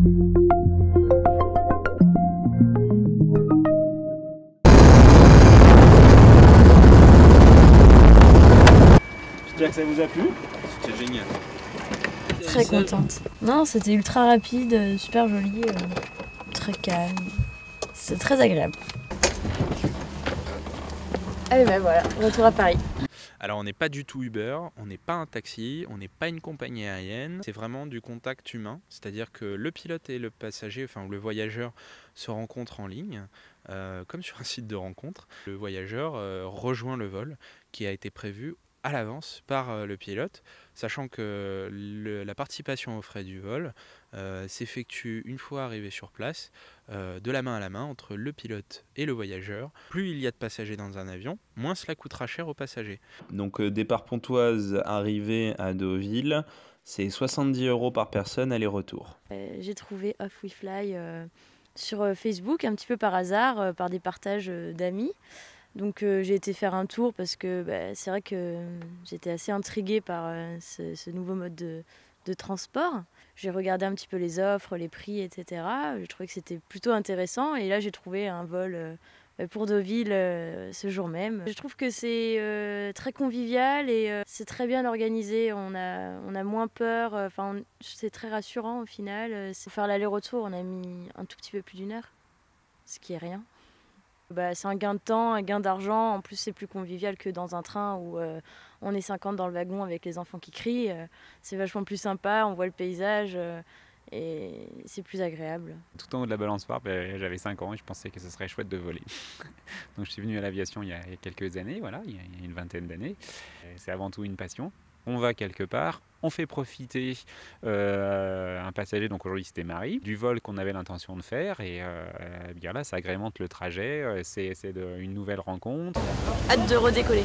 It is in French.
J'espère que ça vous a plu. C'était génial. Très contente. Non, c'était ultra rapide, super joli, très calme. C'est très agréable. Allez ben voilà, retour à Paris. Alors on n'est pas du tout Uber, on n'est pas un taxi, on n'est pas une compagnie aérienne. C'est vraiment du contact humain, c'est-à-dire que le pilote et le passager, enfin le voyageur, se rencontrent en ligne, comme sur un site de rencontre. Le voyageur rejoint le vol qui a été prévu à l'avance par le pilote, sachant que la participation aux frais du vol s'effectue une fois arrivé sur place, de la main à la main entre le pilote et le voyageur. Plus il y a de passagers dans un avion, moins cela coûtera cher aux passagers. Donc départ Pontoise, arrivée à Deauville, c'est 70 € par personne aller-retour. J'ai trouvé Off We Fly sur Facebook, un petit peu par hasard, par des partages d'amis. Donc j'ai été faire un tour parce que c'est vrai que j'étais assez intriguée par ce nouveau mode de transport. J'ai regardé un petit peu les offres, les prix, etc. J'ai trouvé que c'était plutôt intéressant et là j'ai trouvé un vol pour Deauville ce jour même. Je trouve que c'est très convivial et c'est très bien organisé. On a moins peur, c'est très rassurant au final. Pour faire l'aller-retour, on a mis un tout petit peu plus d'1 heure, ce qui est rien. C'est un gain de temps, un gain d'argent. En plus, c'est plus convivial que dans un train où on est 50 dans le wagon avec les enfants qui crient. C'est vachement plus sympa, on voit le paysage et c'est plus agréable. Tout en haut de la balançoire, j'avais 5 ans et je pensais que ce serait chouette de voler. Donc je suis venu à l'aviation il y a quelques années, voilà, il y a une vingtaine d'années. C'est avant tout une passion. On va quelque part, on fait profiter un passager, donc aujourd'hui c'était Marie, du vol qu'on avait l'intention de faire et bien là ça agrémente le trajet, c'est une nouvelle rencontre. Hâte de redécoller.